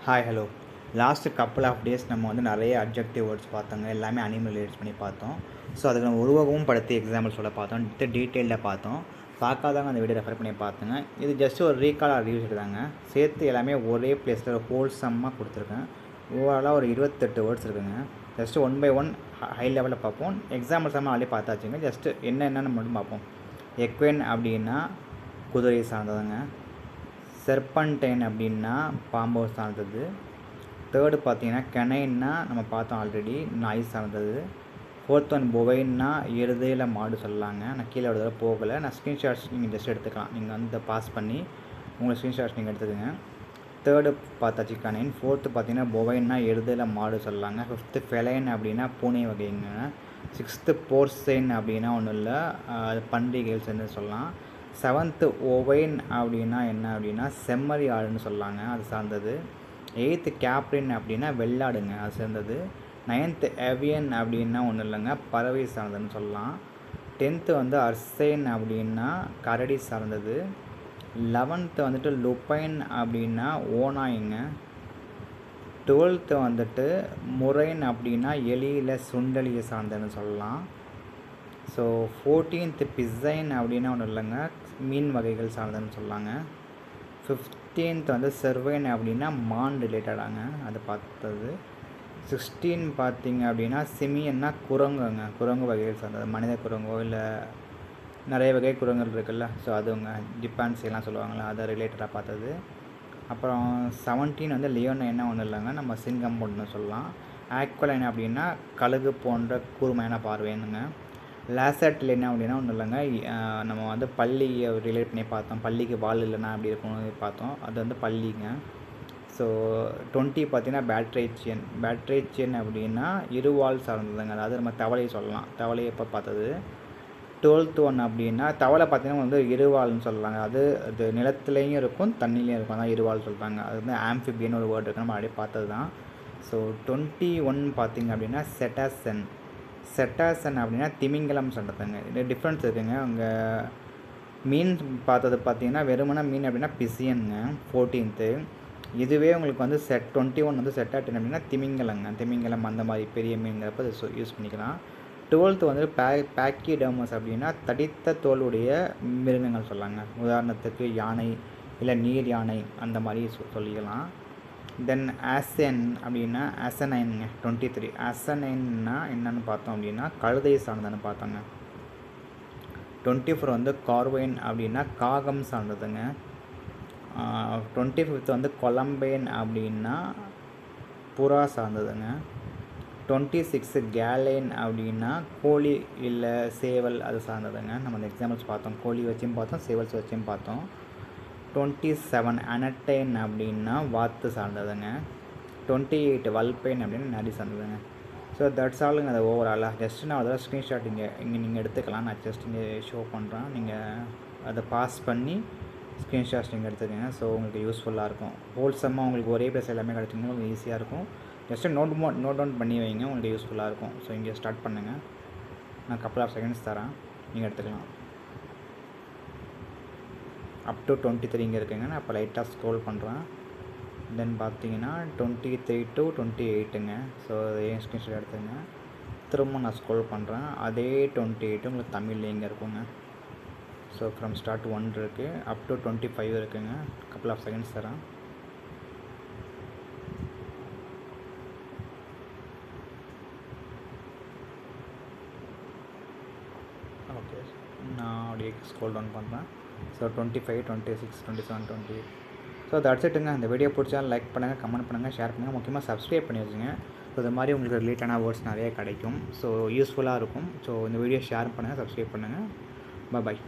Hi hello. Last couple of days நம்ம வந்து நிறைய அப்ஜெக்டிவ் வேர்ட்ஸ் பார்த்தோங்க. எல்லாமே அனிமல் ரிலேட்ஸ் பண்ணி பார்த்தோம். ஸோ அதுக்கு நம்ம உருவகமும் படுத்தி எக்ஸாம்பிள் சொல்ல பார்த்தோம். டீட்டெயிலில் பார்த்தோம். பார்க்காதவங்க அந்த வீடியோ ரெஃபர் பண்ணி பார்த்துங்க. இது ஜஸ்ட் ஒரு ரீகால் ரிவ்யூஸ் தாங்க. சேர்த்து எல்லாமே ஒரே பிளேஸில் ஹோல்சம்மாக கொடுத்துருக்கேன். ஓவராலாக ஒரு 28 வேர்ட்ஸ் இருக்குங்க. Just one by one high லெவலில் பார்ப்போம். எக்ஸாம்பிள்ஸ் எல்லாம் ஆல்ரெடி பார்த்தாச்சுங்க. ஜஸ்ட்டு என்னென்னு மட்டும் பார்ப்போம். எக்வென் அப்படின்னா குதிரை சார்ந்ததுங்க. செர்பன்டைன் அப்படின்னா பாம்பு சார்ந்தது. தேர்டு பார்த்தீங்கன்னா கெனைன்னா நம்ம பார்த்தோம் ஆல்ரெடி, நாய் சார்ந்தது. ஃபோர்த் ஒன் பொவைன்னா எருதையில் மாடு சொல்லலாங்க. நான் கீழே ஒரு தடவை போகலை. நான் ஸ்க்ரீன்ஷாட்ஸ் நீங்கள் ஜஸ்ட் எடுத்துக்கலாம். நீங்கள் வந்து பாஸ் பண்ணி உங்கள் ஸ்க்ரீன்ஷாட்ஸ் நீங்கள் எடுத்துக்கோங்க. தேர்டு பார்த்தாச்சு கனைன். ஃபோர்த்து பார்த்தீங்கன்னா பொவைன்னா எருதையில் மாடு சொல்லலாங்க. ஃபிஃப்த்து ஃபெலைன் அப்படின்னா பூனை வகைங்க. சிக்ஸ்த்து போர்சைன் அப்படின்னா ஒன்றும் இல்லை, அது பண்டிகைகள் சேர்ந்து சொல்லலாம். செவன்த்து ஓவைன் அப்படின்னா என்ன அப்படின்னா செம்மறி ஆடுன்னு சொல்லலாங்க, அது சார்ந்தது. எயித்து கேப்ரின் அப்படின்னா வெள்ளாடுங்க, அது சேர்ந்தது. நைன்த்து எவியன் அப்படின்னா ஒன்றும் இல்லைங்க, பறவை சார்ந்ததுன்னு சொல்லலாம். டென்த்து வந்து அர்சைன் அப்படின்னா கரடி சார்ந்தது. 11th வந்துட்டு லுப்பைன் அப்படின்னா ஓனாயிங்க. 12th வந்துட்டு முரைன் அப்படின்னா எலியில் சுண்டலியை சார்ந்ததுன்னு சொல்லலாம். ஸோ 14th பிசைன் அப்படின்னா ஒன்றும் இல்லைங்க, மீன் வகைகள் சார்ந்ததுன்னு சொல்லாங்க. 15th வந்து செர்வைன் அப்படின்னா மான் ரிலேட்டடாங்க, அது பார்த்தது. 16 பார்த்திங்க அப்படின்னா சிமியன்னா குரங்குங்க, குரங்கு வகைகள் சார்ந்தது. மனித குரங்கோ இல்லை நிறைய வகை குரங்குகள் இருக்குல்ல, ஸோ அதுங்க டிப்பான்சிலாம் சொல்லுவாங்களே, அதை ரிலேட்டடாக பார்த்தது. அப்புறம் 17 வந்து லியோனைன்னா ஒன்றும் இல்லைங்க, நம்ம சிங்கம் ஒன்று சொல்லலாம். ஆக்வலைன் அப்படின்னா கழுகு போன்ற கூர்மையான பார்வைன்னுங்க. லேசர்டில் என்ன அப்படின்னா ஒன்றும் இல்லைங்க, நம்ம வந்து பள்ளியை ரிலேட் பண்ணி பார்த்தோம். பள்ளிக்கு வால் இல்லைன்னா அப்படி இருக்கும்னு பார்த்தோம், அது வந்து பள்ளிங்க. ஸோ 20 பார்த்தீங்கன்னா பேட்ரேச்சியன் அப்படின்னா இருவால் சார்ந்ததுங்க, அதாவது நம்ம தவளையை சொல்லலாம். தவளையை இப்போ பார்த்தது. 12th ஒன் அப்படின்னா தவளை பார்த்தீங்கன்னா வந்து இருவால்னு சொல்லலாங்க, அது நிலத்துலேயும் இருக்கும் தண்ணிலையும் இருக்கும், அதான் இருவால் சொல்கிறாங்க. அது வந்து ஆம்ஃபிபியன் ஒரு வேர்டு இருக்குது, நம்ம அப்படியே பார்த்தது தான். ஸோ 21 பார்த்திங்க அப்படின்னா செட்டாசன் அப்படின்னா திமிங்கலம் சொல்கிறதுங்க. இது டிஃப்ரென்ஸ் இருக்குங்க. அங்கே மீன் பார்த்தது பார்த்தீங்கன்னா வெறுமனா மீன் அப்படின்னா பிசியனுங்க 14th. இதுவே உங்களுக்கு வந்து 21 வந்து செட்டாட்டின் அப்படின்னா திமிங்கலம் அந்த மாதிரி பெரிய மீன்கிறப்ப அதை யூஸ் பண்ணிக்கலாம். 12th வந்து பேக்கிடர்மஸ் அப்படின்னா தடித்த தோலுடைய மிருகங்கள் சொல்லாங்க. உதாரணத்துக்கு யானை இல்லை நீர் யானை அந்த மாதிரி சொல்லிக்கலாம். தென் ஆசன் அப்படின்னா அசனைனுங்க 23. அசனைன்னா என்னென்னு பார்த்தோம் அப்படின்னா கழுதை சார்ந்ததுன்னு பார்த்தோங்க. 24 வந்து கார்வைன் அப்படின்னா காகம் சார்ந்ததுங்க. 25th வந்து கொலம்பைன் அப்படின்னா புறா சார்ந்ததுங்க. 26 கேலைன் அப்படின்னா கோழி இல்லை சேவல் அது சார்ந்ததுங்க. நம்ம அந்த எக்ஸாம்பிள்ஸ் பார்த்தோம், கோழி வச்சும் பார்த்தோம், சேவல்ஸ் வச்சும் பார்த்தோம். 27 அனட்டைன் அப்படின்னா வாத்து சார்ந்ததுங்க. 28 வல்பைன் அப்படின்னா நரி சார்ந்ததுங்க. ஸோ தட்ஸ் ஆலுங்க, அது ஓவராலாக. ஜஸ்ட்டு நான் அதெல்லாம் ஸ்க்ரீன்ஷாட் இங்கே நீங்கள் எடுத்துக்கலாம். நான் ஜஸ்ட் இங்கே ஷோ பண்ணுறேன், நீங்கள் அதை பாஸ் பண்ணி ஸ்க்ரீன்ஷாட்ஸ் நீங்கள் எடுத்துக்கோங்க. ஸோ உங்களுக்கு யூஸ்ஃபுல்லாக இருக்கும். ஹோல்சம்மாக உங்களுக்கு ஒரே ப்ளேஸ் எல்லாமே கிடச்சிங்கன்னா உங்களுக்கு ஈஸியாக இருக்கும். ஜஸ்ட்டு நோட் டவுன் பண்ணி வைங்க, உங்களுக்கு யூஸ்ஃபுல்லாக இருக்கும். ஸோ இங்கே ஸ்டார்ட் பண்ணுங்கள். நான் கப்பல் ஆஃப் செகண்ட்ஸ் தரேன், நீங்கள் எடுத்துக்கலாம். அப் டு 23 இங்கே இருக்குங்க. நான் இப்போ லைட்டாக ஸ்க்ரோல் பண்ணுறேன். தென் பார்த்தீங்கன்னா 23 to 28ங்க. ஸோ ஏன் ஸ்க்ரீன்ஷாட் எடுத்துங்க. திரும்ப நான் ஸ்க்ரோல் பண்ணுறேன், அதே 28 உங்களுக்கு தமிழில் இங்கே இருக்குங்க. ஸோ ஃப்ரம் ஸ்டார்ட் 1 இருக்குது, அப் டு 25 இருக்குங்க. கப்பல் ஆஃப் செகண்ட்ஸ் தரேன். ஓகே, நான் அப்படியே ஸ்க்ரோல் டவுன் பண்ணுறேன். ஸோ 25, 26, 27, 28. ஸோ தட்ஸ் இட்டுங்க. இந்த வீடியோ பிடிச்சாலும் லைக் பண்ணுங்கள், கமெண்ட் பண்ணுங்கள், ஷேர் பண்ணுங்கள், முக்கியமாக சப்ஸ்கிரைப் பண்ணி வச்சுங்க. ஸோ இது மாதிரி உங்களுக்கு ரிலேட்டடான வேர்ட்ஸ் நிறைய கிடைக்கும். ஸோ யூஸ்ஃபுல்லாக இருக்கும். ஸோ இந்த வீடியோ ஷேர் பண்ணுங்கள், சப்ஸ்கிரைப் பண்ணுங்கள். பாய்.